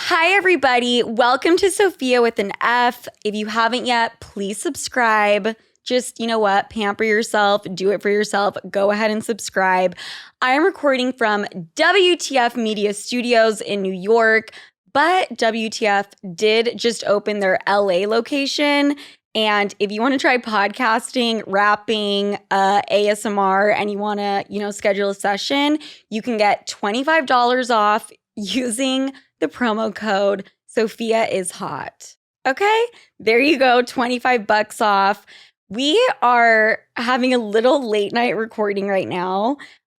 Hi, everybody. Welcome to Sofia with an F. If you haven't yet, please subscribe. Just, you know what, pamper yourself, do it for yourself. Go ahead and subscribe. I am recording from WTF Media Studios in New York, but WTF did just open their LA location. And if you want to try podcasting, rapping, ASMR, and you want to, schedule a session, you can get $25 off using the promo code Sofia is hot. Okay, there you go, $25 off. We are having a little late night recording right now.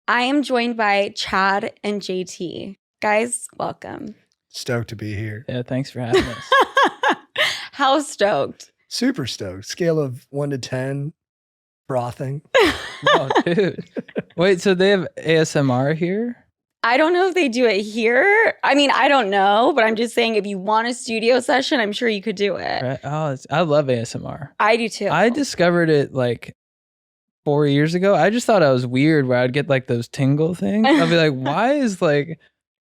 I am joined by Chad and JT. Guys, welcome. Stoked to be here. Yeah, thanks for having us. How stoked? Super stoked. Scale of 1 to 10, frothing. Oh, dude. Wait, so they have ASMR here? I don't know if they do it here. I mean, I don't know, but I'm just saying if you want a studio session, I'm sure you could do it. Right. Oh, I love ASMR. I do too. I discovered it like 4 years ago. I just thought I was weird where I'd get like those tingle things. I'd be like, why is like,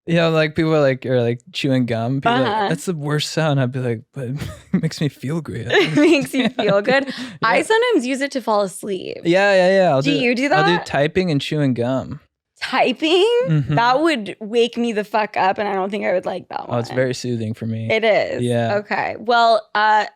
like people are like chewing gum. People are like, that's the worst sound. I'd be like, but it makes me feel great. It makes you feel good. Yeah. I sometimes use it to fall asleep. Yeah. Do you do that? I'll do typing and chewing gum. Typing? Mm-hmm. That would wake me the fuck up, and I don't think I would like that one. Oh, it's very soothing for me. It is? Yeah. Okay. Well, Chad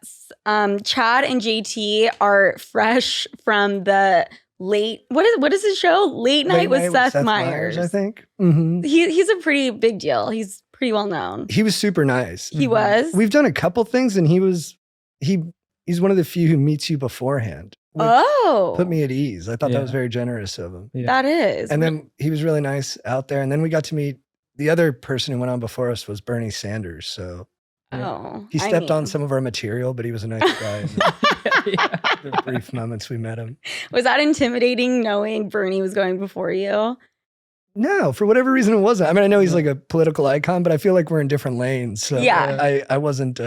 and JT are fresh from the what is his show? Late Night with Seth Meyers, I think. Mm-hmm. He's a pretty big deal. He's pretty well known. He was super nice. He was? We've done a couple things, and he's one of the few who meets you beforehand. Put me at ease. I thought that was very generous of him. Yeah. That is. And then he was really nice out there. And then we got to meet the other person who went on before us was Bernie Sanders. So he stepped on some of our material, but he was a nice guy. The brief moments we met him. Was that intimidating knowing Bernie was going before you? No, for whatever reason it wasn't. I mean, I know he's like a political icon, but I feel like we're in different lanes. So I wasn't...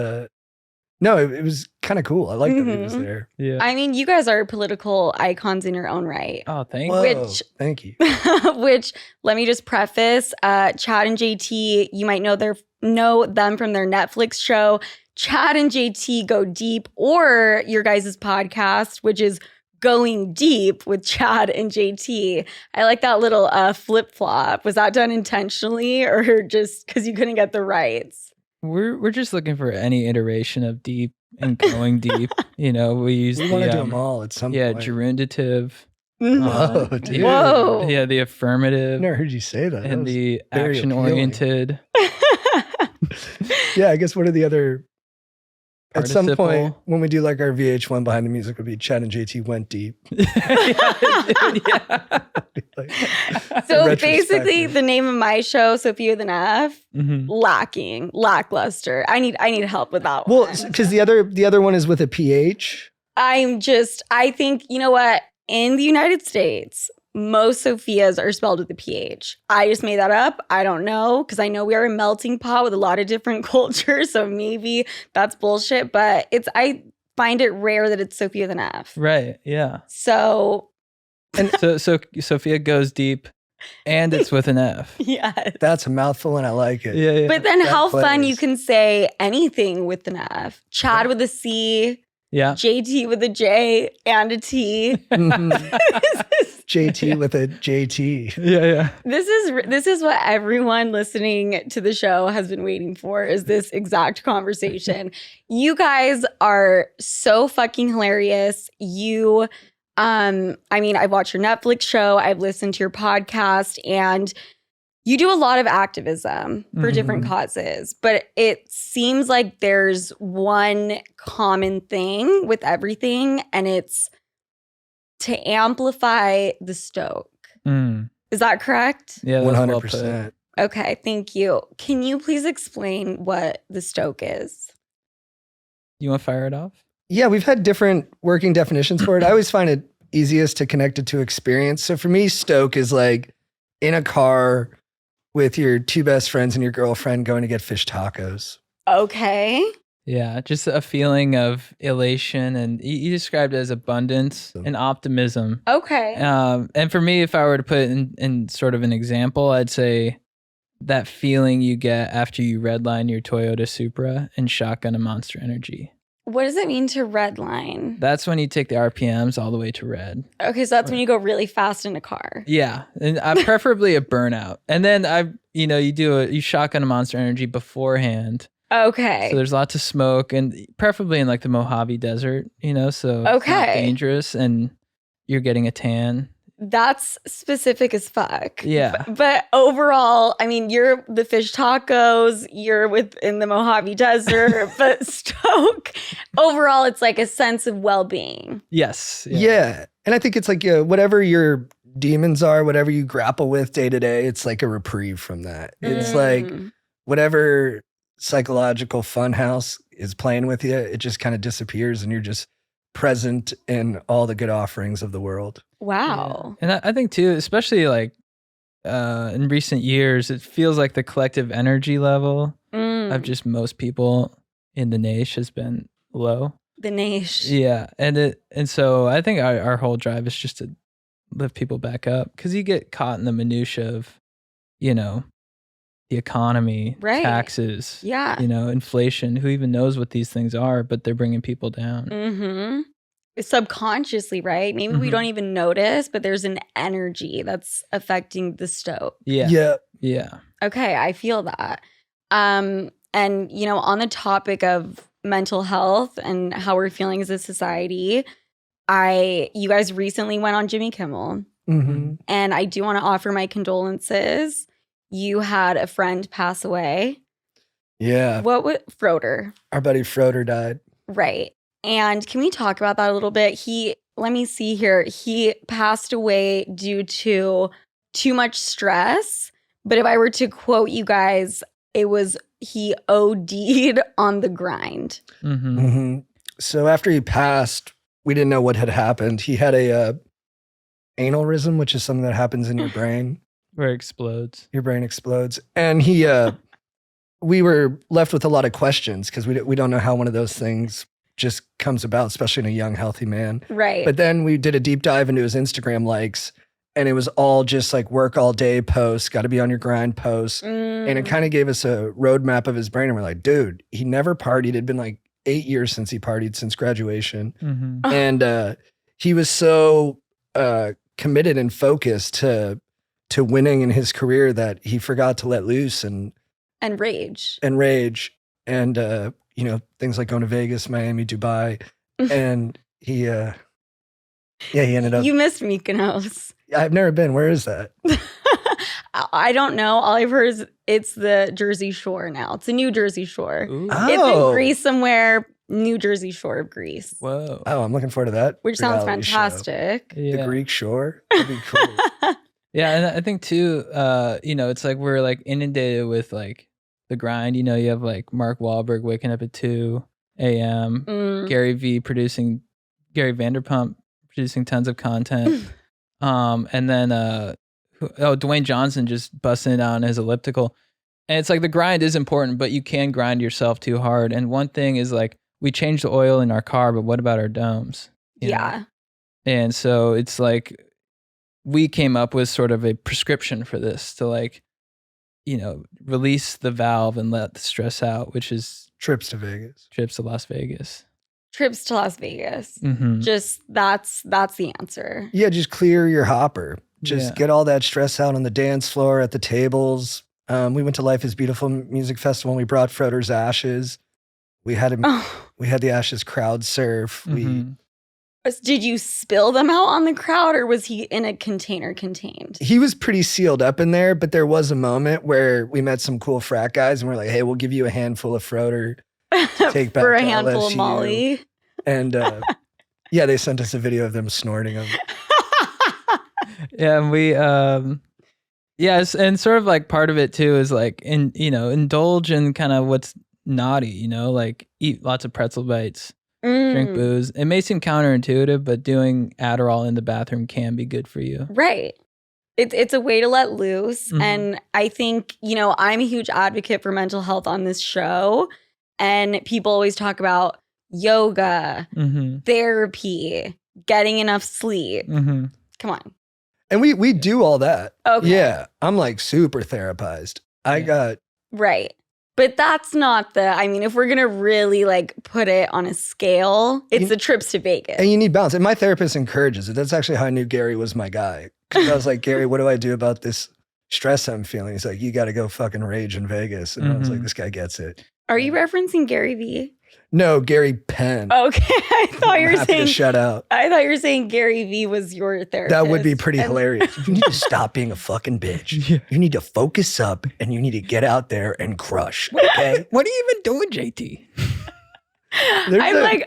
No, it was kind of cool. I liked that he was there. Yeah. I mean, you guys are political icons in your own right. Oh, thank you. Thank you. Which, let me just preface, Chad and JT, you might know them from their Netflix show, Chad and JT Go Deep, or your guys' podcast, which is Going Deep with Chad and JT. I like that little flip-flop. Was that done intentionally or just because you couldn't get the rights? We're just looking for any iteration of deep and going deep. We want to do them all at some point. Yeah, gerundative. Whoa, dude. Whoa. Yeah, the affirmative. I never heard you say that. And the action-oriented. Yeah, I guess what are the other... Participle. At some point, when we do like our VH1 behind the music, would be Chad and JT went deep. So basically, the name of my show, Sofia with an F, lackluster. I need help with that one. Well, because the other one is with a PH. I think, you know what? In the United States, most Sofias are spelled with a PH. I just made that up. I don't know, because I know we are a melting pot with a lot of different cultures, so maybe that's bullshit, but I find it rare that it's Sofia with an F. Right, yeah. So Sofia goes deep, and it's with an F. Yes. That's a mouthful, and I like it. Yeah. But then how fun you can say anything with an F. Chad with a C. Yeah. JT with a J and a T. JT with a JT. Yeah. This is what everyone listening to the show has been waiting for, is this exact conversation. You guys are so fucking hilarious. I've watched your Netflix show, I've listened to your podcast, and you do a lot of activism for different causes, but it seems like there's one common thing with everything, and it's to amplify the stoke. Is that correct? Yeah, 100%. Okay, thank you. Can you please explain what the stoke is? You want to fire it off? Yeah, we've had different working definitions for it. I always find it easiest to connect it to experience. So for me, stoke is like in a car with your two best friends and your girlfriend going to get fish tacos. Okay. Yeah, just a feeling of elation, and you described it as abundance and optimism. Okay. And for me, if I were to put it in sort of an example, I'd say that feeling you get after you redline your Toyota Supra and shotgun a Monster Energy. What does it mean to redline? That's when you take the RPMs all the way to red. Okay, so that's when you go really fast in a car. Yeah, and preferably a burnout. And then you shotgun a Monster Energy beforehand. Okay. So there's lots of smoke, and preferably in like the Mojave Desert, so it's not dangerous, and you're getting a tan. That's specific as fuck. Yeah. But overall, I mean, you're the fish tacos, you're within the Mojave Desert, but Stoke, overall, it's like a sense of well-being. Yes. Yeah. And I think it's like whatever your demons are, whatever you grapple with day to day, it's like a reprieve from that. It's like whatever psychological funhouse is playing with you, it just kind of disappears and you're just present in all the good offerings of the world. Wow. Yeah. And I think too, especially like in recent years, it feels like the collective energy level of just most people in the niche has been low. The niche. Yeah. And so I think our whole drive is just to lift people back up, because you get caught in the minutia of, the economy, taxes, inflation. Who even knows what these things are, but they're bringing people down. Subconsciously, right? Maybe we don't even notice, but there's an energy that's affecting the Stoke. Yeah. Okay, I feel that. And on the topic of mental health and how we're feeling as a society, you guys recently went on Jimmy Kimmel, and I do want to offer my condolences. You had a friend pass away. Yeah. What was Froder? Our buddy Froder died. Right. And can we talk about that a little bit? Let me see here. He passed away due to too much stress. But if I were to quote you guys, it was he OD'd on the grind. So after he passed, we didn't know what had happened. He had a aneurysm, which is something that happens in your brain. Where it explodes. Your brain explodes. And we were left with a lot of questions because we don't know how one of those things just comes about, especially in a young, healthy man. Right. But then we did a deep dive into his Instagram likes, and it was all just like work all day posts, got to be on your grind posts. And it kind of gave us a roadmap of his brain. And we're like, dude, he never partied. It'd been like 8 years since he partied, since graduation. And he was so committed and focused to winning in his career that he forgot to let loose and rage. And things like going to Vegas, Miami, Dubai. And he ended up. You missed Mykonos. I've never been. Where is that? I don't know. All I've heard is it's the Jersey Shore now. It's a New Jersey Shore. Ooh. It's in Greece somewhere, New Jersey Shore of Greece. Whoa. Oh, I'm looking forward to that. Which sounds fantastic. Yeah. The Greek shore. That'd be cool. Yeah, and I think too, it's like we're like inundated with like the grind. You have like Mark Wahlberg waking up at 2 a.m., Gary Vanderpump producing tons of content, and then Dwayne Johnson just busting it out on his elliptical. And it's like the grind is important, but you can grind yourself too hard. And one thing is like we changed the oil in our car, but what about our domes? Yeah. And so it's like we came up with sort of a prescription for this to like, release the valve and let the stress out, which is trips to Vegas. Trips to Las Vegas. Just that's the answer. Yeah, just clear your hopper. Just get all that stress out on the dance floor, at the tables. We went to Life is Beautiful Music Festival and we brought Froder's ashes. We had the ashes crowd surf. Did you spill them out on the crowd, or was he in a container contained? He was pretty sealed up in there, but there was a moment where we met some cool frat guys and we're like, hey, we'll give you a handful of Froder to take back for a to handful LSU. of Molly. And they sent us a video of them snorting them. Yeah, and we and sort of like part of it too is like indulge in kind of what's naughty, like eat lots of pretzel bites. Drink booze. It may seem counterintuitive, but doing Adderall in the bathroom can be good for you. Right. It's a way to let loose. And I think, I'm a huge advocate for mental health on this show. And people always talk about yoga, therapy, getting enough sleep. Come on. And we do all that. Okay. Yeah. I'm like super therapized. I got right. But that's not if we're going to really like put it on a scale, it's the trips to Vegas. And you need balance. And my therapist encourages it. That's actually how I knew Gary was my guy. Because I was like, Gary, what do I do about this stress I'm feeling? He's like, you got to go fucking rage in Vegas. And I was like, this guy gets it. Are you referencing Gary Vee? No, Gary Penn. Okay. I thought you were saying. Shut out. I thought you were saying Gary Vee was your therapist. That would be pretty hilarious. You need to stop being a fucking bitch. Yeah. You need to focus up and you need to get out there and crush. Okay? What are you even doing, JT?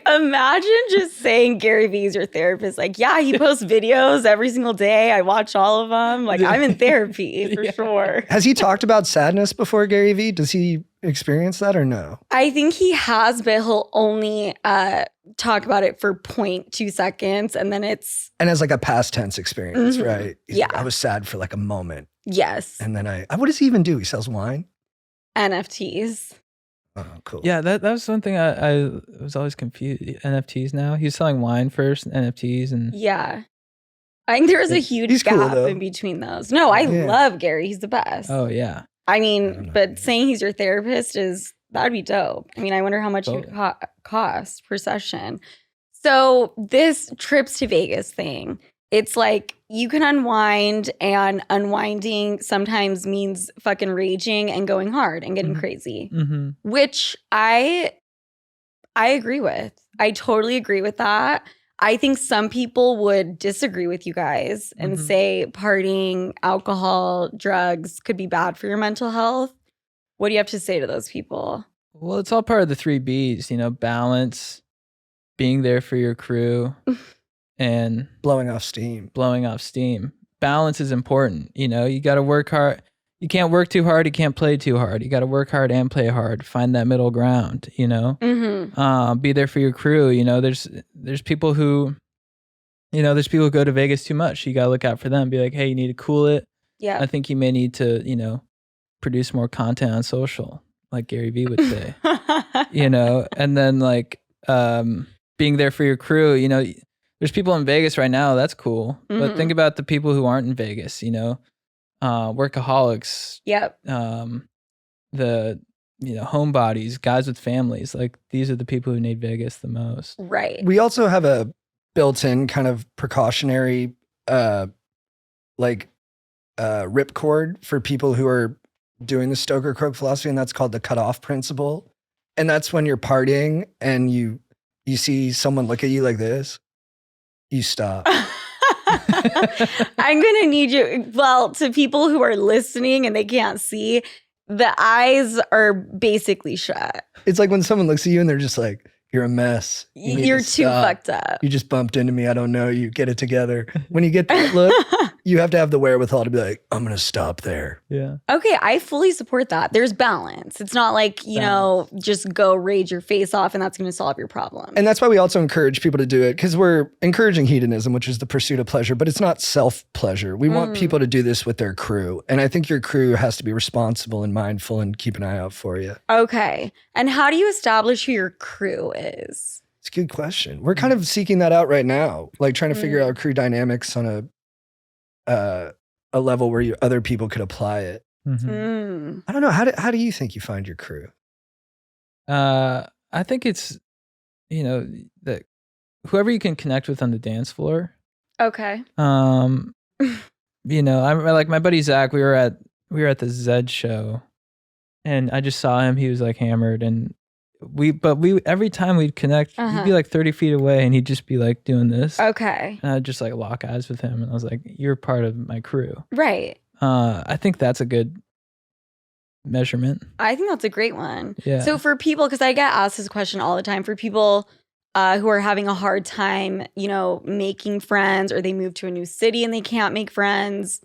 Imagine just saying Gary Vee is your therapist. Like, yeah, he posts videos every single day. I watch all of them. Like, I'm in therapy for sure. Has he talked about sadness before, Gary Vee? Does he experience that or no? I think he has, but he'll only talk about it for 0.2 seconds. And then it's... And as like a past tense experience, right? Yeah. Like, I was sad for like a moment. Yes. And then what does he even do? He sells wine? NFTs. Oh, cool. Yeah, that was one thing I was always confused. NFTs now. He's selling wine first, NFTs, and yeah. I think there was a huge gap in between those. No, I love Gary. He's the best. Oh, yeah. But saying he's your therapist that'd be dope. I wonder how much it would cost per session. So this trips to Vegas thing, it's like you can unwind, and unwinding sometimes means fucking raging and going hard and getting crazy, which I agree with. I totally agree with that. I think some people would disagree with you guys and say partying, alcohol, drugs could be bad for your mental health. What do you have to say to those people? Well, it's all part of the 3 Bs, balance, being there for your crew, and blowing off steam. Balance is important. You got to work hard. You can't work too hard. You can't play too hard. You got to work hard and play hard. Find that middle ground, be there for your crew. There's people who, there's people who go to Vegas too much. You got to look out for them. Be like, hey, you need to cool it. Yeah. I think you may need to, produce more content on social, like Gary Vee would say, and then like, being there for your crew, there's people in Vegas right now. That's cool. But think about the people who aren't in Vegas, workaholics. Yep. The homebodies, guys with families. Like, these are the people who need Vegas the most. Right. We also have a built-in kind of precautionary ripcord for people who are doing the Stoker Croak philosophy, and that's called the cutoff principle. And that's when you're partying and you see someone look at you like this, you stop. I'm going to need you. Well, to people who are listening and they can't see, the eyes are basically shut. It's like when someone looks at you and they're just like, you're a mess. You're too fucked up. You just bumped into me. I don't know you. Get it together. When you get that look, you have to have the wherewithal to be like, I'm going to stop there. Yeah. Okay. I fully support that. There's balance. It's not like, just go rage your face off and that's going to solve your problem. And that's why we also encourage people to do it, because we're encouraging hedonism, which is the pursuit of pleasure, but it's not self-pleasure. We want people to do this with their crew. And I think your crew has to be responsible and mindful and keep an eye out for you. Okay. And how do you establish who your crew is? It's a good question. We're kind of seeking that out right now, like trying to figure out crew dynamics on a level where other people could apply it. I don't know. How do you think you find your crew? I think it's, that whoever you can connect with on the dance floor. Okay. I'm like my buddy Zach. We were at the Zed show, and I just saw him. He was like hammered, and we every time we'd connect, he'd be like 30 feet away, and he'd just be like doing this. Okay. And I'd just like lock eyes with him, and I was like, "You're part of my crew." Right. I think that's a good measurement. I think that's a great one. Yeah. So for people, because I get asked this question all the time, for people who are having a hard time, making friends, or they move to a new city and they can't make friends,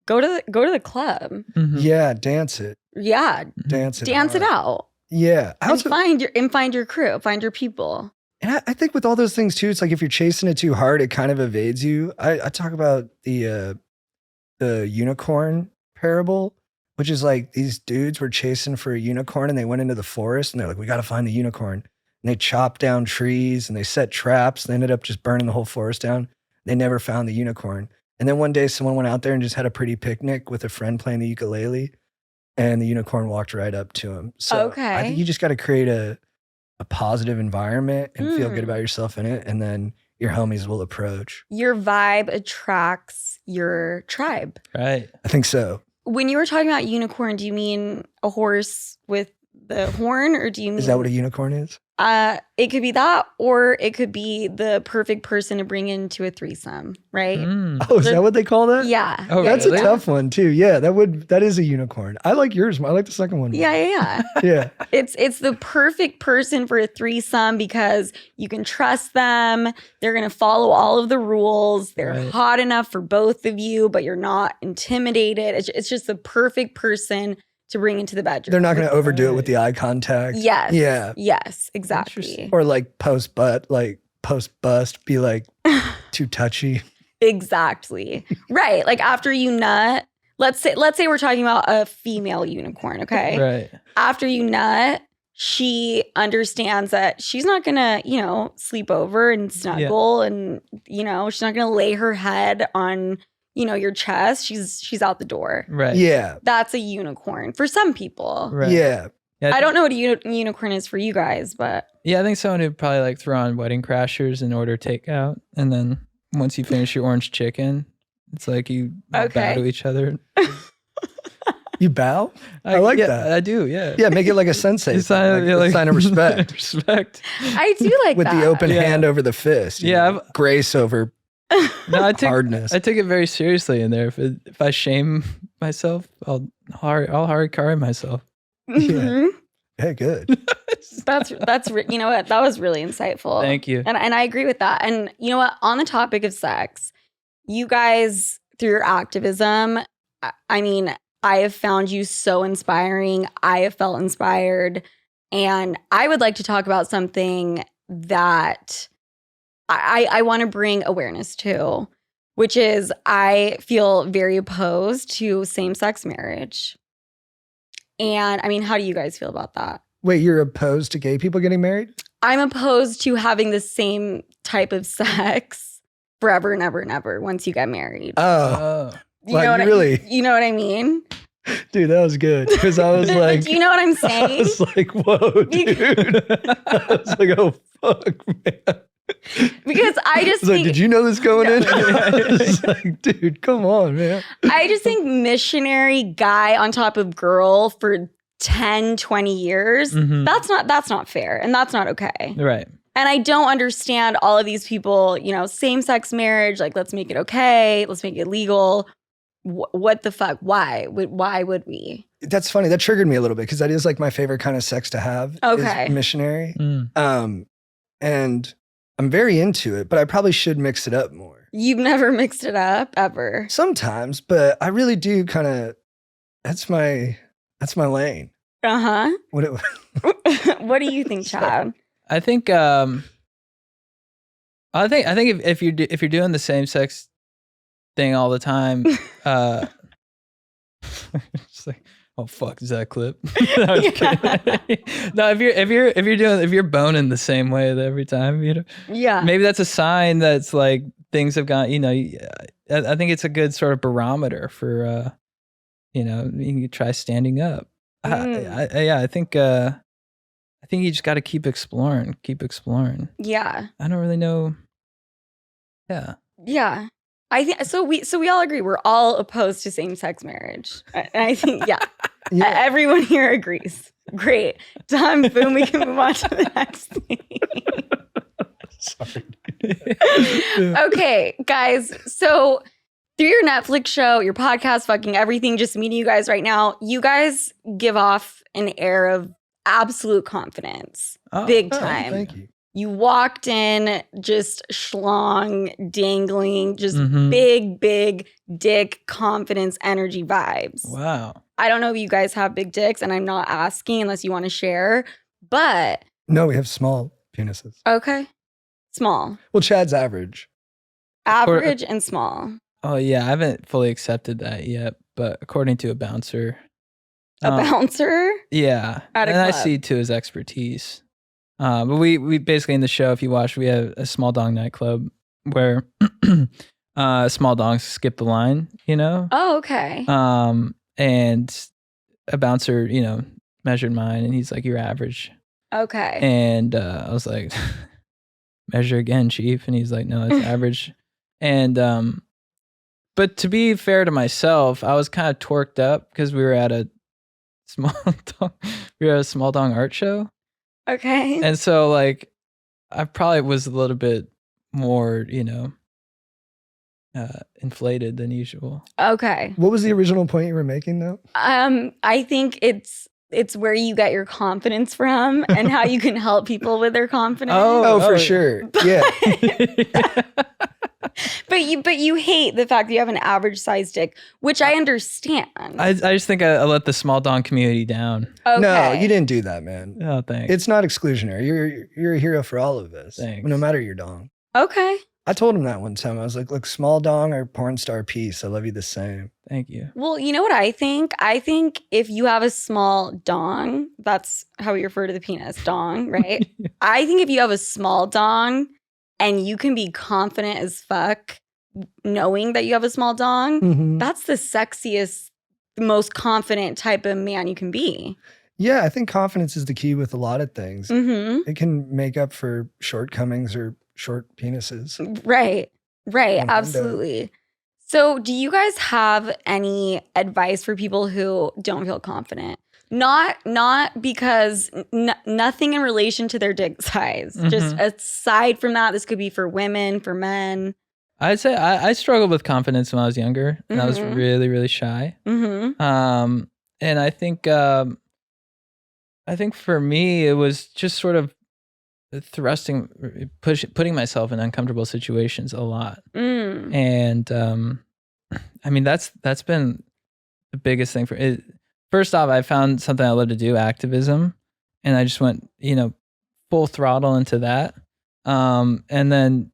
go to the club. Yeah, dance it. Yeah, dance it out. Yeah, and find your crew, find your people. And I think with all those things too, it's like if you're chasing it too hard, it kind of evades you. I talk about the unicorn parable, which is like these dudes were chasing for a unicorn and they went into the forest and they're like, we got to find the unicorn. And they chopped down trees and they set traps. They ended up just burning the whole forest down. They never found the unicorn. And then one day someone went out there and just had a pretty picnic with a friend playing the ukulele. and the unicorn walked right up to him. So I think you just got to create a positive environment and feel good about yourself in it. And then your homies will approach. Your vibe attracts your tribe. Right. I think so. When you were talking about unicorn, do you mean a horse with the horn, or do you mean... Is that what a unicorn is? It could be that, or it could be the perfect person to bring into a threesome, right? Oh, is that what they call that? Yeah. Oh, that's really? a tough one too. Yeah, that is a unicorn. I like yours. I like the second one. Yeah. Yeah. It's the perfect person for a threesome because you can trust them. They're going to follow all of the rules. They're hot enough for both of you, but you're not intimidated. It's just the perfect person to bring into the bedroom. They're not going to overdo it with the eye contact. Yes. Yeah. Yes, exactly. Or like post bust, be like too touchy. Exactly. Right. Like after you nut, let's say we're talking about a female unicorn, okay? Right. After you nut, she understands that she's not gonna, sleep over and snuggle and, she's not gonna lay her head on your chest. She's out the door. Right. Yeah. That's a unicorn for some people. Right. Yeah. I don't know what a unicorn is for you guys, but... Yeah, I think someone who'd probably like throw on Wedding Crashers and order takeout. And then once you finish your orange chicken, it's like you bow to each other. You bow? I like that. I do, yeah. Yeah, make it like a sensei. Sign of respect. Respect. I do like With that. the open hand over the fist. Grace over hardness. I take it very seriously in there. If I shame myself, I'll hard myself. Yeah. Hey, good. That's you know what? That was really insightful. Thank you. And I agree with that. And you know what? On the topic of sex, you guys, through your activism, I mean, I have found you so inspiring. I have felt inspired. And I would like to talk about something that I want to bring awareness to, which is I feel very opposed to same-sex marriage. And I mean, how do you guys feel about that? Wait, you're opposed to gay people getting married? I'm opposed to having the same type of sex forever and ever and ever once you get married. Oh. You know what I mean? Dude, that was good. Because I was like... Do you know what I'm saying? I was like, whoa, dude. I was like, oh, fuck, man. Because I just think... Like, did you know this going in? I was like, dude, come on, man. I just think missionary guy on top of girl for 10, 20 years, that's not fair. And that's not okay. Right. And I don't understand all of these people, same-sex marriage, like, let's make it okay. Let's make it legal. What the fuck? Why? Why would we? That's funny. That triggered me a little bit because that is like my favorite kind of sex to have. Okay. Is missionary. And I'm very into it, but I probably should mix it up more. You've never mixed it up ever. Sometimes, but I really do kind of, that's my lane. Uh-huh. What do you think, Chad? I think I think if you're doing the same sex thing all the time, it's like, oh fuck, is that a clip? No, I'm kidding. No, if you're boning the same way every time, maybe that's a sign that's like things have gone. I think it's a good sort of barometer for you can try standing up. I think you just got to keep exploring. Yeah. I don't really know. Yeah. I think so. We all agree we're all opposed to same-sex marriage. And I think everyone here agrees. Great, done. Boom. We can move on to the next thing. Sorry. Okay, guys. So through your Netflix show, your podcast, fucking everything, just meeting you guys right now, you guys give off an air of absolute confidence, big time. Thank you. You walked in just schlong, dangling, just big dick confidence, energy vibes. Wow. I don't know if you guys have big dicks, and I'm not asking unless you want to share, but... No, we have small penises. Okay. Small. Well, Chad's average. Average and small. Oh, yeah. I haven't fully accepted that yet, but according to a bouncer... A bouncer? Yeah. At a and club. I see to his expertise. But we basically in the show, if you watch, we have a small dong nightclub where small dongs skip the line, Oh, okay. And a bouncer, measured mine, and he's like, "You're average." Okay. And I was like, "Measure again, chief." And he's like, "No, it's average." And but to be fair to myself, I was kind of torqued up because we were at a small small dong art show. Okay. And so like I probably was a little bit more, inflated than usual. Okay. What was the original point you were making though? I think it's where you get your confidence from and how you can help people with their confidence. Oh, for sure. Yeah. But you hate the fact that you have an average size dick, which I understand. I just think I let the small dong community down. Okay. No, you didn't do that, man. Oh, thanks. It's not exclusionary. You're a hero for all of us. Thanks. No matter your dong. Okay. I told him that one time. I was like, look, small dong or porn star piece. I love you the same. Thank you. Well, you know what I think? I think if you have a small dong, that's how we refer to the penis, dong, right? Yeah. I think if you have a small dong and you can be confident as fuck knowing that you have a small dong, Mm-hmm. that's the sexiest, most confident type of man you can be. Yeah, I think confidence is the key with a lot of things. Mm-hmm. It can make up for shortcomings or short penises. Right. Right. 100. Absolutely. So do you guys have any advice for people who don't feel confident? Not because nothing in relation to their dick size. Mhm. Just aside from that, this could be for women, for men. I'd say I struggled with confidence when I was younger, and I was Mhm. really, really shy. Mm-hmm. And I think for me, it was just sort of putting myself in uncomfortable situations a lot. Mm. And I mean, that's been the biggest thing for it. First off, I found something I love to do, activism, and I just went, full throttle into that. And then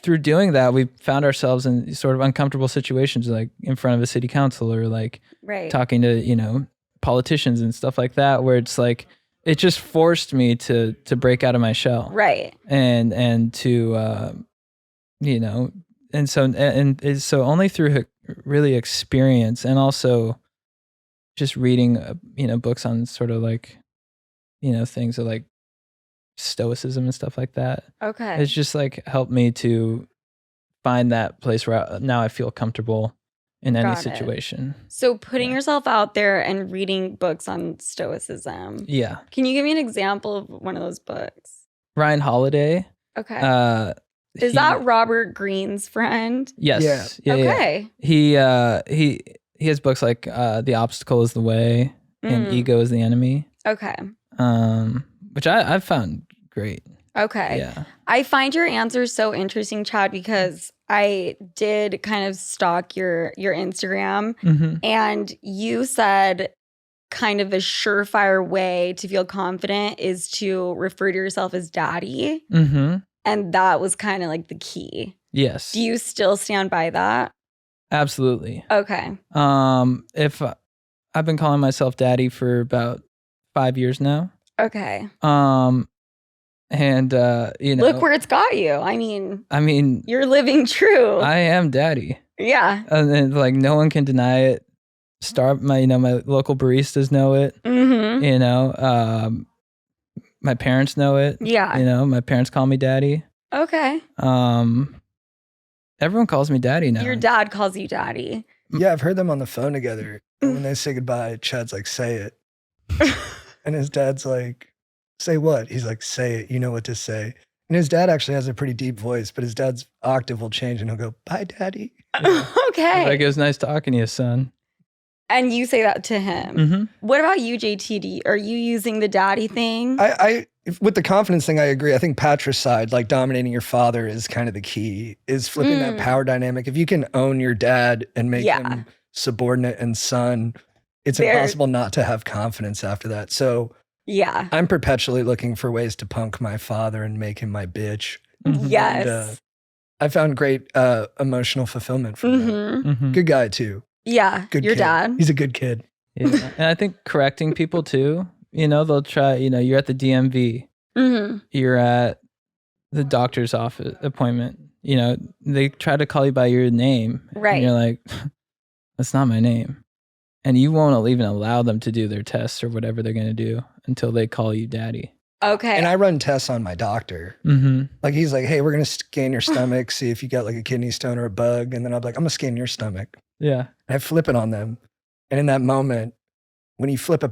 through doing that, we found ourselves in sort of uncomfortable situations, like in front of a city council or like Right. talking to, politicians and stuff like that, where it's like, it just forced me to break out of my shell. Right. And to, and so only through really experience and also just reading, books on sort of like, things of like stoicism and stuff like that. Okay. It's just like helped me to find that place where now I feel comfortable in any Got it. situation. So putting yourself out there and reading books on stoicism. Yeah. Can you give me an example of one of those books? Ryan Holiday. Okay. Is that Robert Greene's friend? Yes. Yeah. Okay. He has books like The Obstacle is the Way and Ego is the Enemy. Okay. Which I've found great. Okay. Yeah. I find your answers so interesting, Chad, because I did kind of stalk your Instagram, Mm-hmm. and you said kind of a surefire way to feel confident is to refer to yourself as daddy. Mm-hmm. And that was kind of like the key. Yes. Do you still stand by that? Absolutely. Okay. If I've been calling myself daddy for about 5 years now. Okay. And look where it's got you. I mean, you're living true. I am daddy. Yeah. And then, like, no one can deny it. My local baristas know it. Mm-hmm. My parents know it. Yeah. My parents call me daddy. Okay. Everyone calls me daddy now. Your dad calls you daddy. Yeah, I've heard them on the phone together. And when they say goodbye, Chad's like, say it. And his dad's like, say what? He's like, say it. You know what to say. And his dad actually has a pretty deep voice, but his dad's octave will change and he'll go, bye, daddy. Yeah. Okay. Like, it was nice talking to you, son. And you say that to him. Mm-hmm. What about you, JTD? Are you using the daddy thing? With the confidence thing, I agree. I think patricide, like dominating your father, is kind of the key, is flipping that power dynamic. If you can own your dad and make him subordinate and son, it's impossible not to have confidence after that. So yeah, I'm perpetually looking for ways to punk my father and make him my bitch. Mm-hmm. Yes. And, I found great emotional fulfillment from that. Mm-hmm. Good guy too. Yeah, Good your kid. dad. He's a good kid. Yeah. And I think correcting people too, they'll try, you're at the DMV, Mm-hmm. you're at the doctor's office appointment, they try to call you by your name. Right. And you're like, that's not my name. and you won't even allow them to do their tests or whatever they're going to do until they call you daddy. Okay. And I run tests on my doctor. Like he's like, hey, we're going to scan your stomach, see if you got like a kidney stone or a bug. And then I'm like, I'm going to scan your stomach. Yeah. And I flip it on them. And in that moment, when you flip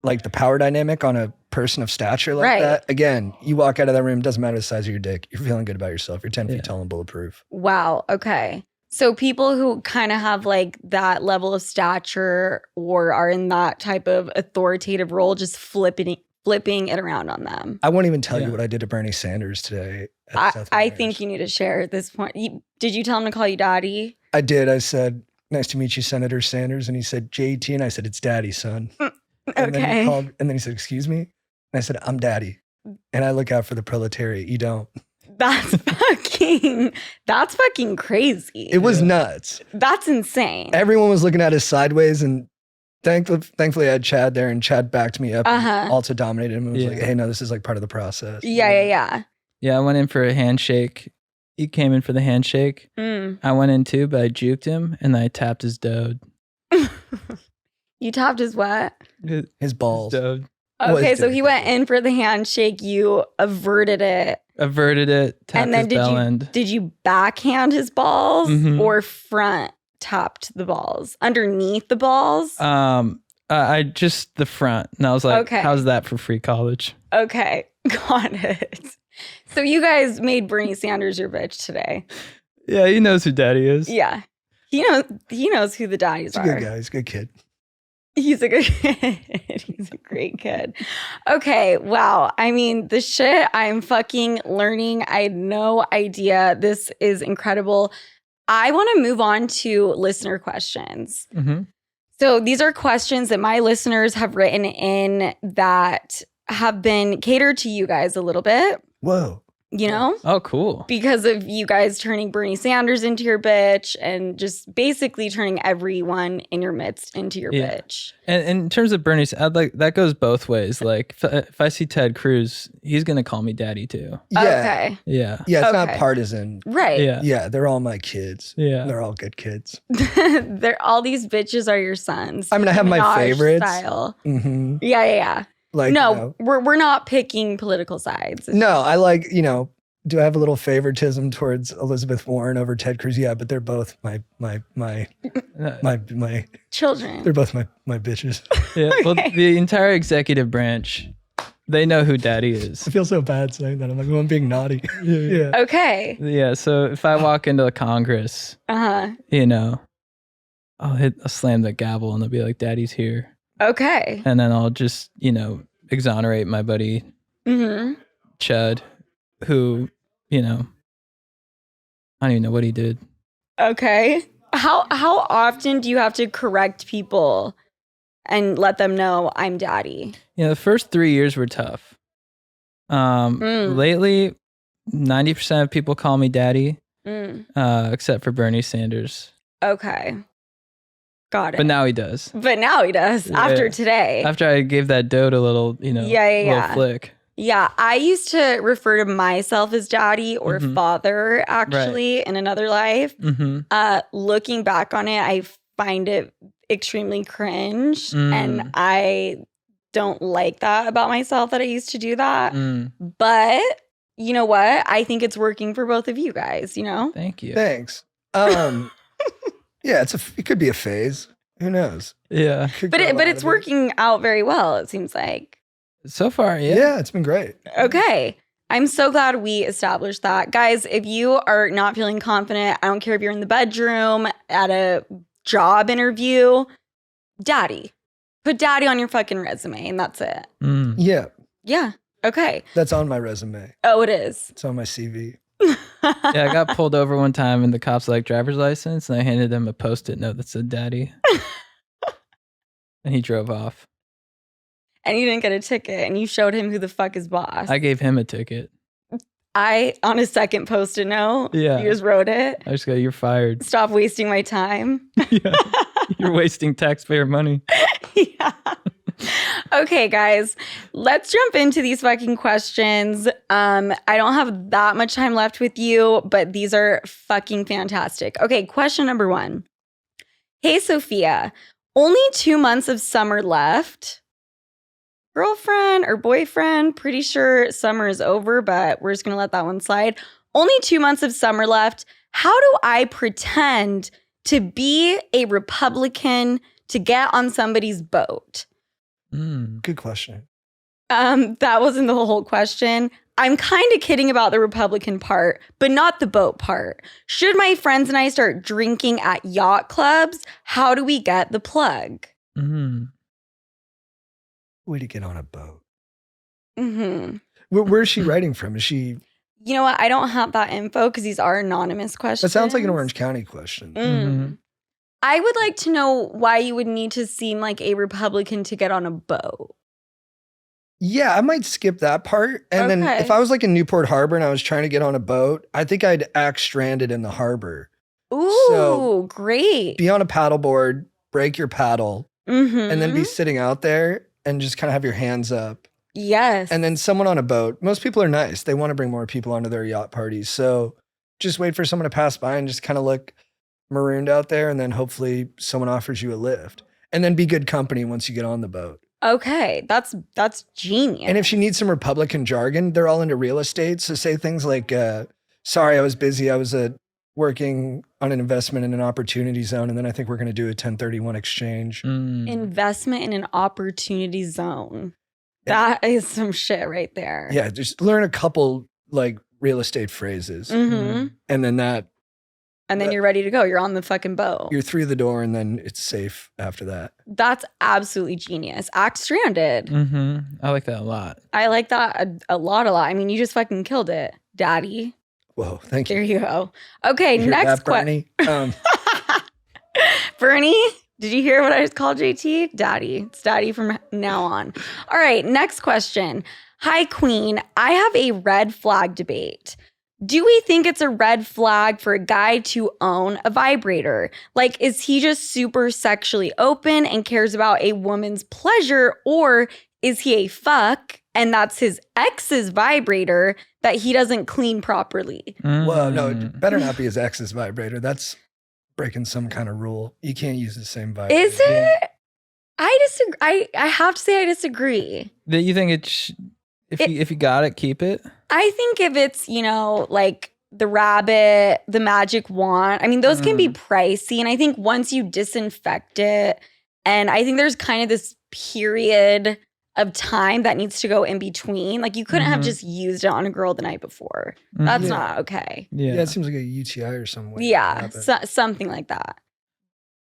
like the power dynamic on a person of stature like that, again, you walk out of that room, doesn't matter the size of your dick. You're feeling good about yourself. You're 10 feet tall and bulletproof. Wow. Okay. So people who kind of have like that level of stature or are in that type of authoritative role, just flipping it around on them. I won't even tell you what I did to Bernie Sanders today. I think you need to share at this point. Did you tell him to call you daddy? I did. I said, nice to meet you, Senator Sanders. And he said, JT. And I said, it's daddy, son. And then he said, excuse me? And I said, I'm daddy. And I look out for the proletariat. You don't. That's fucking crazy. It was nuts. That's insane. Everyone was looking at us sideways, and thankfully I had Chad there, and Chad backed me up and also dominated him and was like, hey, no, this is like part of the process. Yeah. Yeah, I went in for a handshake. He came in for the handshake. I went in too, but I juked him and I tapped his dode. You tapped his what? His balls. Dode. Okay, so he went in for the handshake. You averted it. Tapped and then his bell end. Did you backhand his balls or front tapped the balls? Underneath the balls? I just the front. And I was like, how's that for free college? Okay, got it. So you guys made Bernie Sanders your bitch today. Yeah, he knows who daddy is. Yeah. He knows who the daddies are. He's a good guy. He's a good kid. He's a good kid. He's a great kid. Okay, wow. I mean, the shit I'm fucking learning, I had no idea. This is incredible. I want to move on to listener questions. So these are questions that my listeners have written in that have been catered to you guys a little bit. Whoa. You know? Oh, cool. Because of you guys turning Bernie Sanders into your bitch and just basically turning everyone in your midst into your bitch. And in terms of Bernie, that goes both ways. Like if I see Ted Cruz, he's going to call me daddy too. Yeah. Okay. Yeah. Yeah, it's not partisan. Right. Yeah, they're all my kids. Yeah. They're all good kids. All these bitches are your sons. I mean, I have my favorites. Style. Yeah. Like, no, we're not picking political sides. No, I like, do I have a little favoritism towards Elizabeth Warren over Ted Cruz? Yeah, but they're both my children. They're both my bitches. Yeah. Well, the entire executive branch, they know who daddy is. I feel so bad saying that. I'm like, I'm being naughty. Yeah. Okay. Yeah. So if I walk into the Congress, I'll slam the gavel and they'll be like, daddy's here. Okay. And then I'll just, exonerate my buddy, Chud, who, I don't even know what he did. Okay. How often do you have to correct people and let them know I'm daddy? The first 3 years were tough. Lately, 90% of people call me daddy, except for Bernie Sanders. Okay. Got it. But now he does. After today. After I gave that dode a little, little flick. Yeah, I used to refer to myself as daddy or father, actually, in another life. Looking back on it, I find it extremely cringe. And I don't like that about myself that I used to do that. But you know what? I think it's working for both of you guys, Thank you. Thanks. Yeah, it could be a phase. Who knows? Yeah. But it's working out very well, it seems like. So far, yeah. Yeah, it's been great. Okay. I'm so glad we established that. Guys, if you are not feeling confident, I don't care if you're in the bedroom, at a job interview, daddy. Put daddy on your fucking resume and that's it. Yeah. Yeah. Okay. That's on my resume. Oh, it is. It's on my CV. Yeah, I got pulled over one time and the cops like driver's license and I handed him a Post-it note that said daddy. And he drove off. And you didn't get a ticket and you showed him who the fuck is boss. I gave him a ticket. On a second Post-it note, yeah. You just wrote it. I just go, you're fired. Stop wasting my time. Yeah. You're wasting taxpayer money. Yeah. Okay, guys, let's jump into these fucking questions. I don't have that much time left with you, but these are fucking fantastic. Okay, question number 1. Hey, Sofia, Only 2 months of summer left. Girlfriend or boyfriend, pretty sure summer is over, but we're just going to let that one slide. Only 2 months of summer left. How do I pretend to be a Republican to get on somebody's boat? Good question. That wasn't the whole question. I'm kind of kidding about the Republican part, but not the boat part. Should my friends and I start drinking at yacht clubs? How do we get the plug? Way to get on a boat. Mm-hmm. Where's she writing from? Is she... You know what? I don't have that info because these are anonymous questions. That sounds like an Orange County question. I would like to know why you would need to seem like a Republican to get on a boat. Yeah, I might skip that part. And then if I was like in Newport Harbor and I was trying to get on a boat, I think I'd act stranded in the harbor. Ooh, so great. Be on a paddleboard, break your paddle, and then be sitting out there and just kind of have your hands up. Yes. And then someone on a boat. Most people are nice. They want to bring more people onto their yacht parties. So just wait for someone to pass by and just kind of look marooned out there. And then hopefully someone offers you a lift. And then be good company once you get on the boat. Okay. That's genius. And if she needs some Republican jargon, they're all into real estate. So say things like, sorry, I was busy. I was working on an investment in an opportunity zone. And then I think we're going to do a 1031 exchange. Investment in an opportunity zone. That is some shit right there. Yeah, just learn a couple like real estate phrases. And then you're ready to go. You're on the fucking boat. You're through the door and then it's safe after that. That's absolutely genius. Act stranded. I like that a lot. I like that a lot. I mean, you just fucking killed it, daddy. Whoa, thank you. There you go. Okay, next question. Bernie? Did you hear what I just called JT? Daddy. It's daddy from now on. All right, next question. Hi, Queen. I have a red flag debate. Do we think it's a red flag for a guy to own a vibrator? Like, is he just super sexually open and cares about a woman's pleasure? Or is he a fuck and that's his ex's vibrator that he doesn't clean properly? Well, no, it better not be his ex's vibrator. That's breaking some kind of rule. You can't use the same vibrator. Is it? I disagree. I have to say I disagree. That you think if you got it, keep it? I think if it's, like the rabbit, the magic wand, I mean, those can be pricey. And I think once you disinfect it, and I think there's kind of this period of time that needs to go in between. Like you couldn't have just used it on a girl the night before. That's not okay. Yeah, it seems like a UTI or something. Yeah, something like that.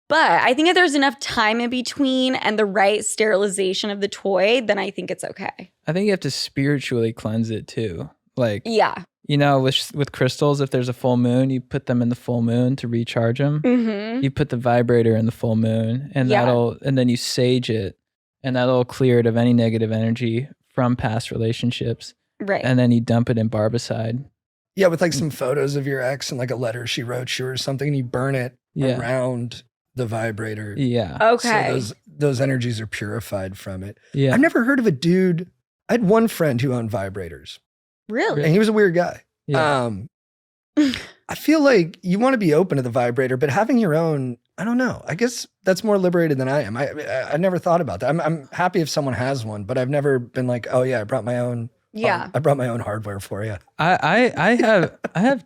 But I think if there's enough time in between and the right sterilization of the toy, then I think it's okay. I think you have to spiritually cleanse it too. Like, yeah. With crystals, if there's a full moon, you put them in the full moon to recharge them. You put the vibrator in the full moon and then you sage it. And that'll clear it of any negative energy from past relationships. Right. And then you dump it in barbicide. Yeah, with like some photos of your ex and like a letter she wrote you or something, and you burn it around the vibrator. Yeah. Okay. So those energies are purified from it. Yeah. I've never heard of a dude. I had one friend who owned vibrators. Really? And he was a weird guy. Yeah. I feel like you want to be open to the vibrator, but having your own, I don't know. I guess that's more liberated than I am. I never thought about that. I'm happy if someone has one, but I've never been like, oh yeah, I brought my own. Yeah. I brought my own hardware for you. I have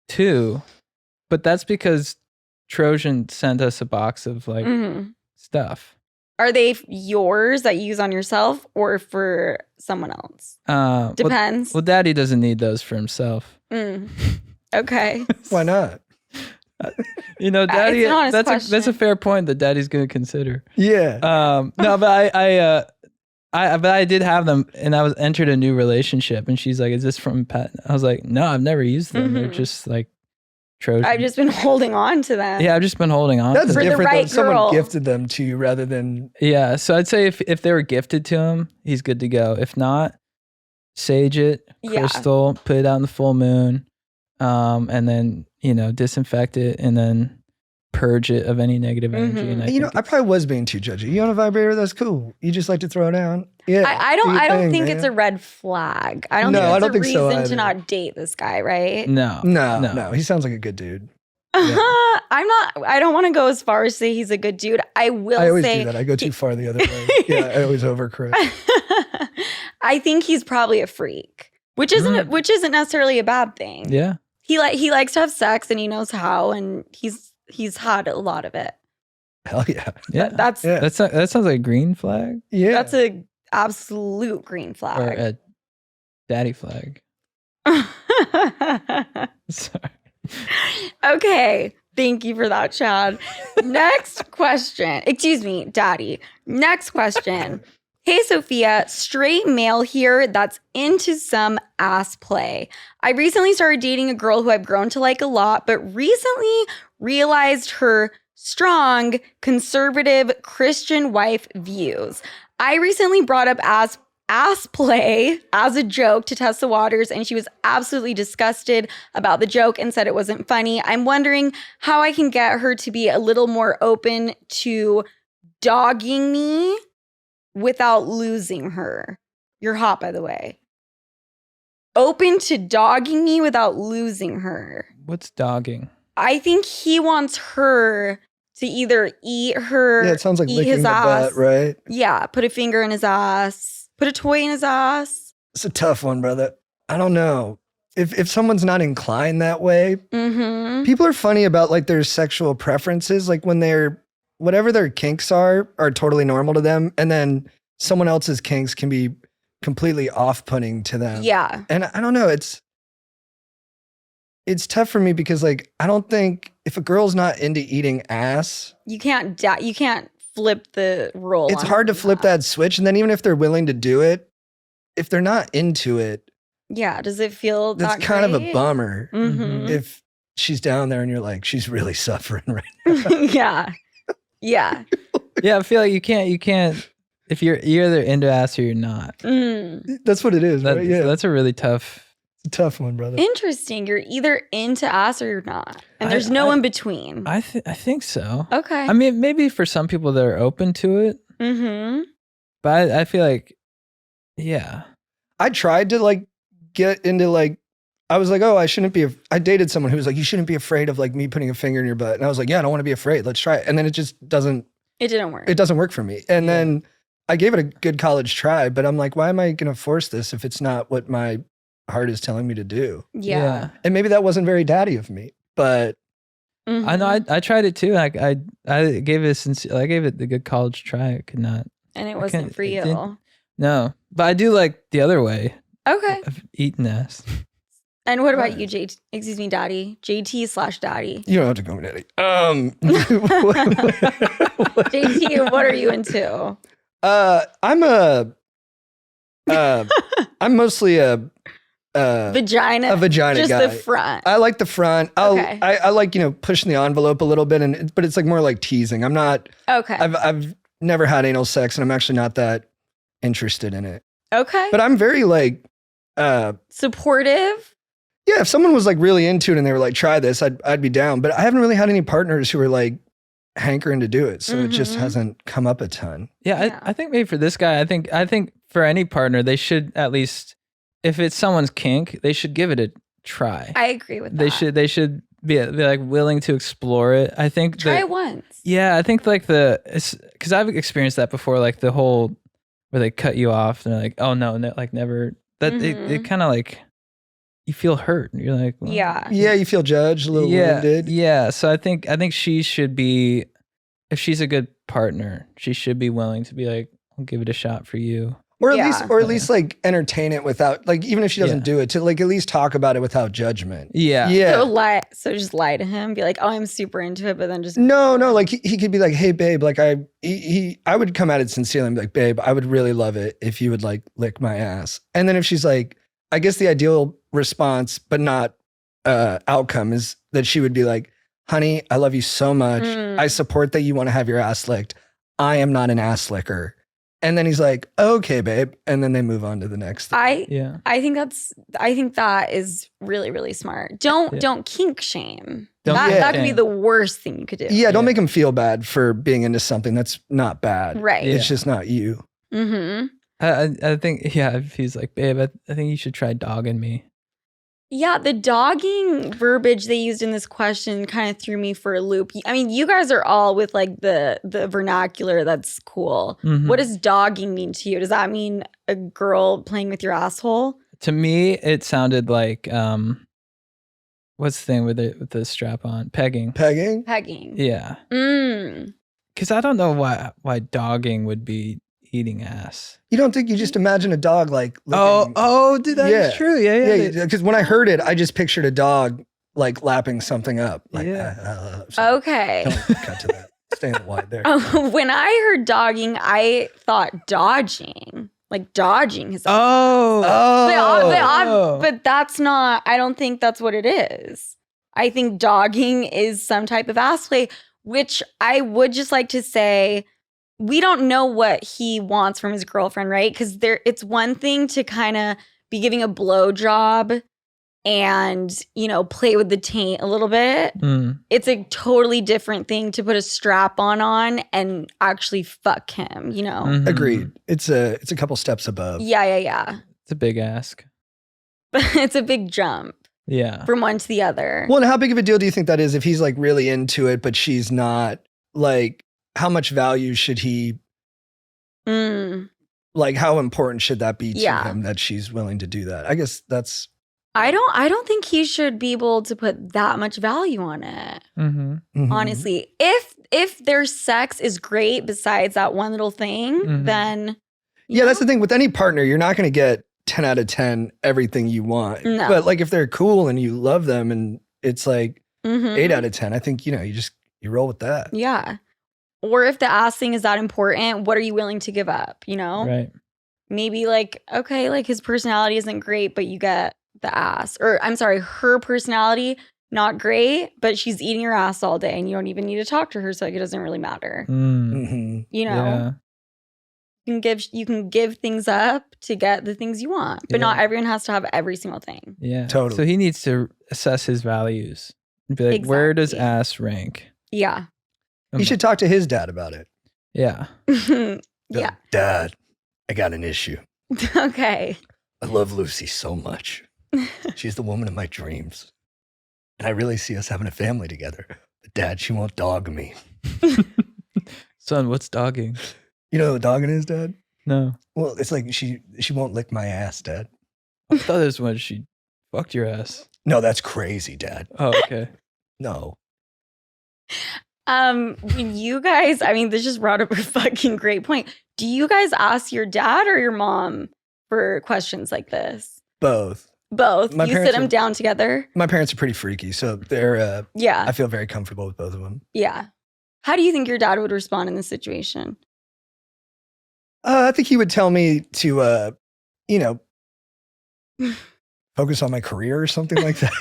two, but that's because Trojan sent us a box of like stuff. Are they yours that you use on yourself or for someone else? Depends. Well, Daddy doesn't need those for himself. Okay. Why not? Daddy. That's a fair point that Daddy's going to consider. Yeah. No, but I did have them, and I was entered a new relationship, and she's like, "Is this from Pat?" I was like, "No, I've never used them. They're just like Trojan." I've just been holding on to them. Yeah, I've just been holding on. That's to them. different right though. Someone girl. gifted them to you rather than. Yeah, so I'd say if they were gifted to him, he's good to go. If not, sage it, crystal, put it out in the full moon, and then disinfect it, and then purge it of any negative energy. And I probably was being too judgy. You own a vibrator? That's cool. You just like to throw it down. Yeah. I don't think it's a red flag. I don't think it's a reason to not date this guy, right? No. He sounds like a good dude. I don't want to go as far as say he's a good dude. I always do that. I go too far the other way. Yeah, I always overcorrect. I think he's probably a freak, which isn't necessarily a bad thing. Yeah. He likes to have sex and he knows how, and he's had a lot of it. Hell yeah. Yeah. That sounds like a green flag. Yeah. That's a absolute green flag. Or a daddy flag. Sorry. Okay. Thank you for that, Chad. Next question. Excuse me, Daddy. Next question. Hey, Sophia, straight male here that's into some ass play. I recently started dating a girl who I've grown to like a lot, but recently realized her strong, conservative Christian wife views. I recently brought up ass play as a joke to test the waters, and she was absolutely disgusted about the joke and said it wasn't funny. I'm wondering how I can get her to be a little more open to dogging me without losing her. You're hot, by the way. Open to dogging me without losing her. What's dogging? I think he wants her to either eat her. Yeah, it sounds like licking his the ass. butt, right? Yeah, put a finger in his ass. Put a toy in his ass. It's a tough one, brother. I don't know. If someone's not inclined that way, people are funny about like their sexual preferences. Like when whatever their kinks are totally normal to them. And then someone else's kinks can be completely off-putting to them. Yeah. And I don't know. It's tough for me because like, I don't think if a girl's not into eating ass, you can't flip the role. It's hard to flip that switch. And then even if they're willing to do it, if they're not into it. Yeah. Does it feel that's that kind great? of a bummer. If she's down there and you're like, she's really suffering right now. Yeah. Yeah. Yeah. I feel like you can't, if you're either into ass or you're not. That's what it is, right? Yeah. That's a really tough one, brother. Interesting. You're either into ass or you're not. And there's no in between. I think so. Okay. I mean, maybe for some people that are open to it. But I feel like, yeah. I tried to like get into like, I was like, oh, I dated someone who was like, you shouldn't be afraid of like me putting a finger in your butt. And I was like, yeah, I don't want to be afraid. Let's try it. And then it didn't work. It doesn't work for me. And then I gave it a good college try, but I'm like, why am I going to force this if it's not what my heart is telling me to do? Yeah. And maybe that wasn't very daddy of me, but I know I tried it too. I gave it the good college try. I could not. And it wasn't for you. No, but I do like the other way. Okay. Of eating ass. And what about you, Daddy? JT/Daddy. You don't have to call me daddy. JT, what are you into? I'm mostly a vagina. A vagina just guy. The front. I like the front. Okay. I like, pushing the envelope a little bit, but it's like more like teasing. I'm not. Okay. I've never had anal sex, and I'm actually not that interested in it. Okay. But I'm very like supportive. Yeah, if someone was like really into it and they were like, try this, I'd be down. But I haven't really had any partners who are like hankering to do it. So it just hasn't come up a ton. Yeah. I think maybe for this guy, I think for any partner, they should at least, if it's someone's kink, they should give it a try. I agree with that. They should be like willing to explore it. I think try it once. Yeah, I think like because I've experienced that before, like the whole where they cut you off and they're like, oh no, like never. That it kind of like you feel hurt. You're like, well, yeah, you feel judged, a little wounded. Yeah, so I think she should be, if she's a good partner, she should be willing to be like, I'll give it a shot for you. Or at least like entertain it without, like, even if she doesn't do it, to like at least talk about it without judgment. Yeah. So just lie to him, be like, oh, I'm super into it, but then just no, like he could be like, hey babe, like I would come at it sincerely and be like, babe, I would really love it if you would like lick my ass. And then if she's like, I guess the ideal response, but not outcome, is that she would be like, honey, I love you so much. I support that you want to have your ass licked. I am not an ass licker. And then he's like, okay, babe. And then they move on to the next thing. I think that is really, really smart. Don't kink shame. That could be the worst thing you could do. Yeah, don't make him feel bad for being into something that's not bad. Right. It's just not you. I think, if he's like, babe, I think you should try dogging me. Yeah, the dogging verbiage they used in this question kind of threw me for a loop. I mean, you guys are all with like the vernacular that's cool. Mm-hmm. What does dogging mean to you? Does that mean a girl playing with your asshole? To me, it sounded like what's the thing with the strap on? Pegging. Pegging. Yeah. Because I don't know why dogging would be eating ass. You don't think you just imagine a dog like licking? Oh, dude, that's true. Yeah. Because when I heard it, I just pictured a dog like lapping something up. Like, okay. Don't cut to that. Stay in the wide there. When I heard dogging, I thought dodging. Like dodging his. But that's not. I don't think that's what it is. I think dogging is some type of ass play, which I would just like to say. We don't know what he wants from his girlfriend, right? Because it's one thing to kind of be giving a blowjob and, play with the taint a little bit. It's a totally different thing to put a strap on and actually fuck him, Mm-hmm. Agreed. It's a couple steps above. Yeah. It's a big ask. It's a big jump. Yeah. From one to the other. Well, and how big of a deal do you think that is if he's like really into it, but she's not? Like, how much value should he, like, how important should that be to him that she's willing to do that? I guess that's. I don't think he should be able to put that much value on it. Honestly, if their sex is great besides that one little thing, then. That's the thing with any partner, you're not going to get 10 out of 10 everything you want. No. But like if they're cool and you love them and it's like 8 out of 10, I think, you roll with that. Yeah. Or if the ass thing is that important, what are you willing to give up, Right. Maybe like, okay, like his personality isn't great, but you get the ass. Or I'm sorry, her personality, not great, but she's eating your ass all day and you don't even need to talk to her, so like it doesn't really matter. Yeah. You can give things up to get the things you want, but not everyone has to have every single thing. Yeah. Totally. So he needs to assess his values and be like, where does ass rank? Yeah. He should talk to his dad about it. Yeah. Yeah. Dad, I got an issue. Okay. I love Lucy so much. She's the woman of my dreams. And I really see us having a family together. But Dad, she won't dog me. Son, what's dogging? You know what dogging is, Dad? No. Well, it's like she won't lick my ass, Dad. I thought this was when she fucked your ass. No, that's crazy, Dad. Oh, okay. No. When you guys, I mean, this just brought up a fucking great point. Do you guys ask your dad or your mom for questions like this? Both. You sit them down together? My parents are pretty freaky, so they're, I feel very comfortable with both of them. Yeah. How do you think your dad would respond in this situation? I think he would tell me to, focus on my career or something like that.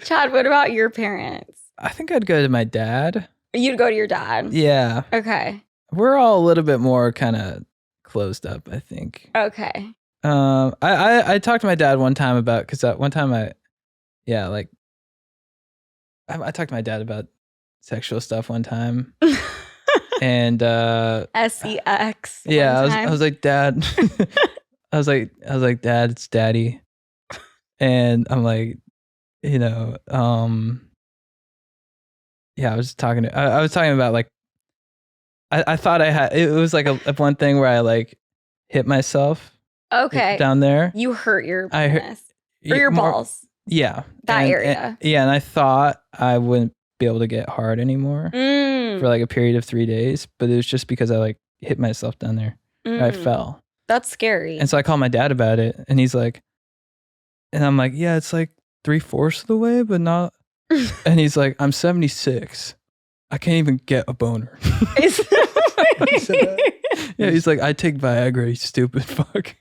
Chad, what about your parents? I think I'd go to my dad. You'd go to your dad? Yeah. Okay. We're all a little bit more kind of closed up, I think. Okay. I talked to my dad one time about, because one time I talked to my dad about sexual stuff one time. And sex. Yeah, I was like, Dad. I was like, Dad, it's Daddy. And I'm like, I was talking about like, I thought I had, it was like a one thing where I like hit myself. Okay. Down there. You hurt your penis. Or your balls. Yeah. That area. And I thought I wouldn't be able to get hard anymore for like a period of 3 days, but it was just because I like hit myself down there. I fell. That's scary. And so I called my dad about it, and he's like, and I'm like, yeah, it's like 3/4 of the way, but not. And he's like, I'm 76. I can't even get a boner. Yeah, he's like, I take Viagra, you stupid fuck.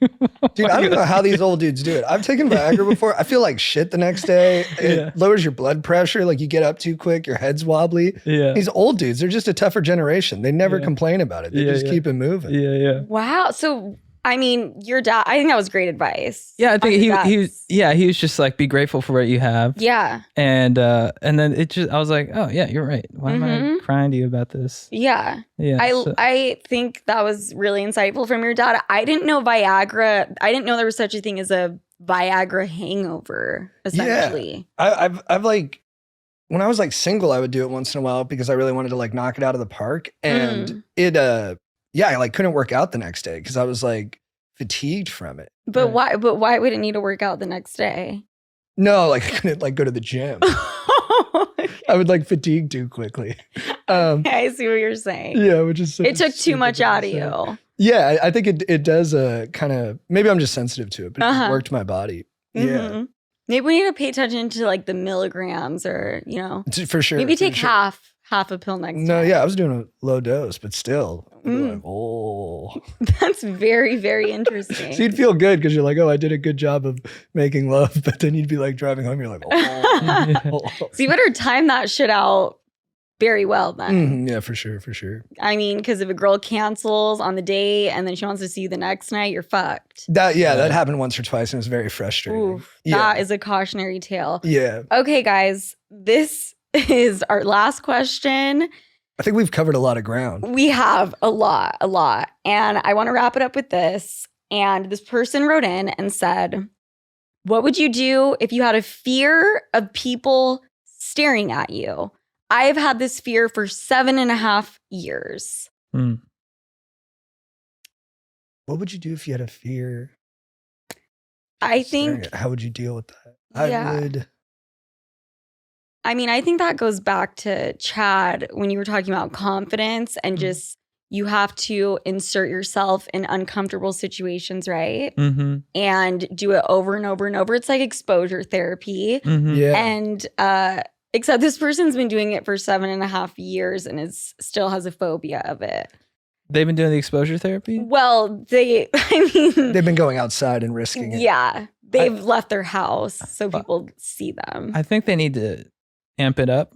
Dude, I don't know how these old dudes do it. I've taken Viagra before. I feel like shit the next day. It lowers your blood pressure. Like you get up too quick, your head's wobbly. Yeah. These old dudes, they're just a tougher generation. They never complain about it. They just keep it moving. Yeah. Wow. So I mean, your dad, I think that was great advice. Yeah, I think he was just like, be grateful for what you have. Yeah. And then I was like, oh yeah, you're right. Why am I crying to you about this? Yeah. Yeah. I think that was really insightful from your dad. I didn't know Viagra. I didn't know there was such a thing as a Viagra hangover, essentially. Yeah. I've like, when I was like single, I would do it once in a while because I really wanted to like knock it out of the park. And I like couldn't work out the next day because I was like fatigued from it. But why would it need to work out the next day? No, like I couldn't like go to the gym. I would like fatigue too quickly. I see what you're saying. Yeah, which is it took too much out of you. Yeah, I think it does kind of, maybe I'm just sensitive to it, but it worked my body. Yeah. Maybe we need to pay attention to like the milligrams or, For sure. Maybe take half a pill next time. No, yeah, I was doing a low dose, but still. Like, oh. That's very, very interesting. So you'd feel good because you're like, oh, I did a good job of making love. But then you'd be like driving home, you're like, oh. So you better time that shit out very well then. Yeah, for sure. I mean, because if a girl cancels on the date and then she wants to see you the next night, you're fucked. That happened once or twice and it was very frustrating. Oof, that is a cautionary tale. Yeah. Okay, guys, this is our last question. I think we've covered a lot of ground. We have a lot. And I want to wrap it up with this. And this person wrote in and said, what would you do if you had a fear of people staring at you? I've had this fear for 7.5 years. What would you do if you had a fear? I think. How would you deal with that? I think that goes back to Chad when you were talking about confidence and just you have to insert yourself in uncomfortable situations, right? And do it over and over and over. It's like exposure therapy. Yeah. And except this person's been doing it for 7.5 years and still has a phobia of it. They've been doing the exposure therapy? Well, they've been going outside and risking it. Yeah. They've left their house so people see them. I think they need to amp it up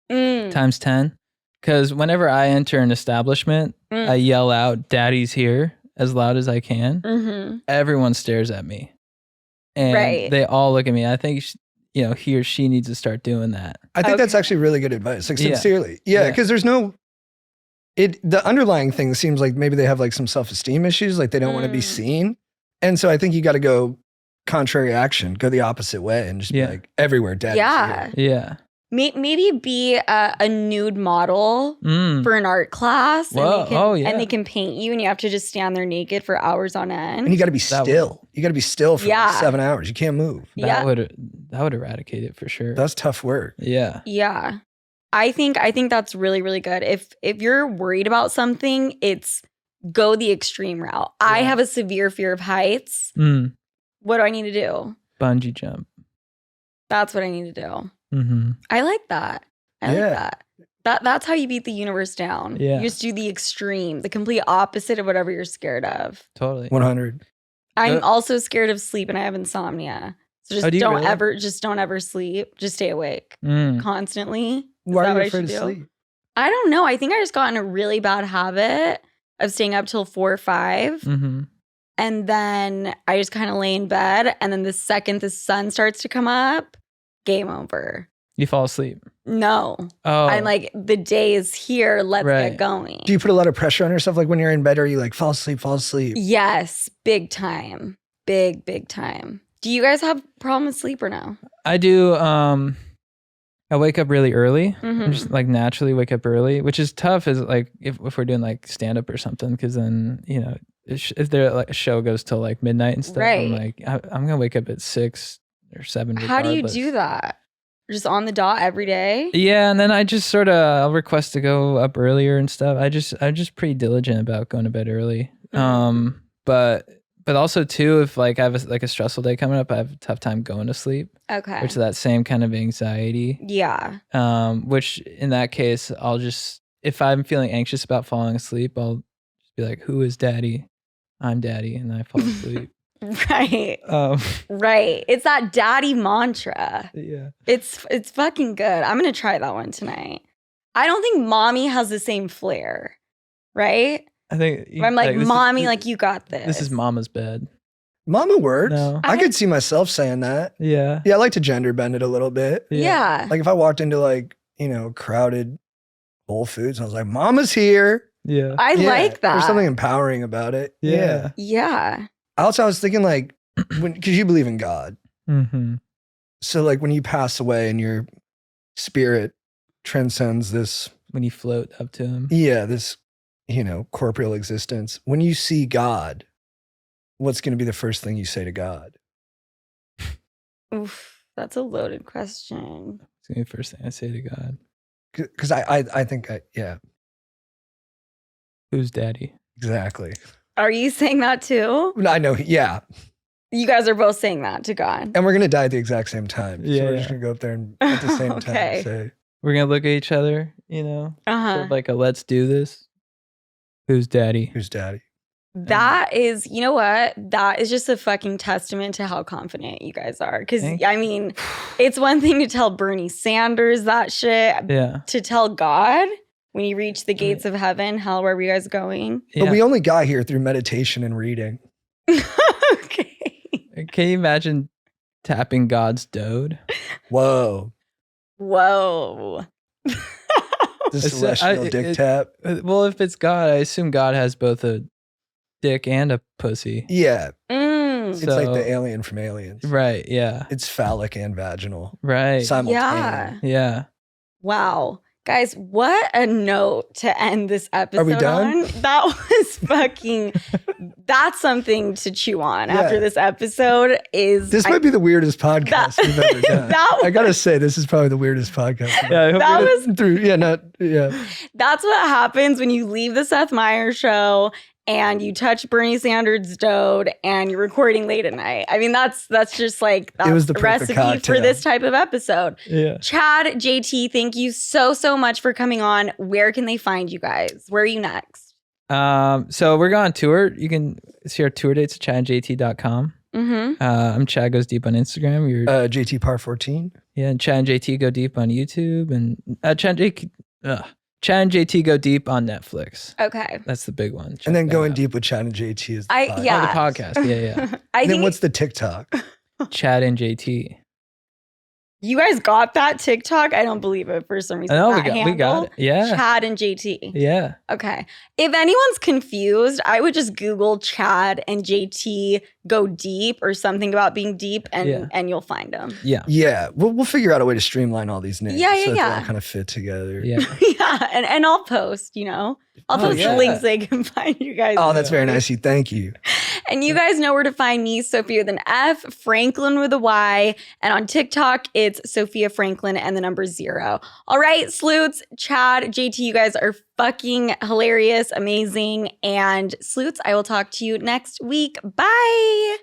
times 10. Because whenever I enter an establishment, I yell out, "Daddy's here," as loud as I can. Everyone stares at me. And they all look at me. I think, he or she needs to start doing that. I think that's actually really good advice. Like, sincerely. Yeah, because there's no... the underlying thing seems like maybe they have like some self-esteem issues, like they don't want to be seen. And so I think you got to go contrary action, go the opposite way and just be like everywhere, Daddy's here. Yeah. Maybe be a nude model for an art class. Whoa. And they can paint you and you have to just stand there naked for hours on end. And you got to be still. You got to be still for like 7 hours. You can't move. That would eradicate it for sure. That's tough work. Yeah. Yeah. I think that's really, really good. If you're worried about something, it's go the extreme route. Yeah. I have a severe fear of heights. What do I need to do? Bungee jump. That's what I need to do. I like that. I like that. That's how you beat the universe down. Yeah. You just do the extreme, the complete opposite of whatever you're scared of. Totally. 100. I'm also scared of sleep and I have insomnia. So just don't ever sleep. Just stay awake constantly. Why are you afraid to sleep? I don't know. I think I just got in a really bad habit of staying up till 4 or 5. And then I just kind of lay in bed. And then the second the sun starts to come up, game over. You fall asleep? No. Oh. I'm like, the day is here. Let's get going. Do you put a lot of pressure on yourself? Like when you're in bed, are you like, fall asleep? Yes. Big time. Big time. Do you guys have problem with sleep or no? I do. I wake up really early. I just like naturally wake up early, which is tough. Is like if we're doing like stand up or something, because then if there like a show goes till like midnight and stuff, I'm like I'm gonna wake up at 6 or 7. How do you do that? Just on the dot every day? Yeah, and then I just sort of I'll request to go up earlier and stuff. I'm just pretty diligent about going to bed early. But also too, if like I have a stressful day coming up, I have a tough time going to sleep. Okay. Which is that same kind of anxiety. Yeah. Which in that case, I'll just, if I'm feeling anxious about falling asleep, I'll just be like, "Who is daddy? I'm daddy," and I fall asleep. Right. Right. It's that daddy mantra. Yeah. It's fucking good. I'm gonna try that one tonight. I don't think mommy has the same flair, right? I think I'm like, mommy, like you got this. This is mama's bed. Mama words. No. I could see myself saying that. Yeah. Yeah, I like to gender bend it a little bit. Yeah. Like if I walked into like, crowded Whole Foods, I was like, Mama's here. Yeah. I like that. There's something empowering about it. Yeah. Yeah. Also, I was thinking like, because you believe in God. Mm-hmm. So like when you pass away and your spirit transcends this. When you float up to him. Yeah, this, corporeal existence. When you see God, what's going to be the first thing you say to God? Oof, that's a loaded question. It's going to be the first thing I say to God. Because I think, yeah. Who's daddy? Exactly. Are you saying that too? I know, yeah. You guys are both saying that to God. And we're going to die at the exact same time. Yeah, so we're just going to go up there and at the same Okay. time say. We're going to look at each other, sort of like a let's do this. Who's daddy? Who's daddy? That is, you know what? That is just a fucking testament to how confident you guys are. Because, I mean, it's one thing to tell Bernie Sanders that shit. Yeah. To tell God when you reach the gates of heaven, hell, where are you guys going? But we only got here through meditation and reading. Okay. Can you imagine tapping God's dode? Whoa. The celestial dick tap. Well, if it's God, I assume God has both a dick and a pussy. Yeah. Mm. It's like the alien from Aliens. Right, yeah. It's phallic and vaginal. Right. Simultaneous. Yeah. Wow. Guys, what a note to end this episode Are we done? on. That was fucking, that's something to chew on after this episode is. This might be the weirdest podcast we've ever done. I got to say, this is probably the weirdest podcast. That's what happens when you leave the Seth Meyers show and you touch Bernie Sanders' dode and you're recording late at night. I mean, that's just like that's it was the recipe cocktail for this type of episode. Yeah. Chad, JT, thank you so much for coming on. Where can they find you guys? Where are you next? So we're going on tour. You can see our tour dates at chadandjt.com. Mm-hmm. I'm Chad Goes Deep on Instagram. You're JT Par 14. Yeah, and Chad and JT Go Deep on YouTube, and Chad and JT Go Deep on Netflix. Okay. That's the big one. Check and then Going out. Deep with Chad and JT is the Oh, the podcast. Yeah. And then what's the TikTok? Chad and JT. You guys got that TikTok? I don't believe it for some reason. No, we got it. Yeah. Chad and JT. Yeah. Okay. If anyone's confused, I would just Google Chad and JT Go Deep or something about being deep and you'll find them. Yeah. Yeah. We'll figure out a way to streamline all these names. Yeah. So that they all kind of fit together. Yeah. Yeah. And I'll post, I'll post the links so they can find you guys. Oh, that's very nice of you. Thank you. And you guys know where to find me, Sofia with an F, Franklin with a Y. And on TikTok, it's Sofia Franklin and the number 0. All right, sleuths, Chad, JT, you guys are fucking hilarious, amazing. And sleuths, I will talk to you next week. Bye.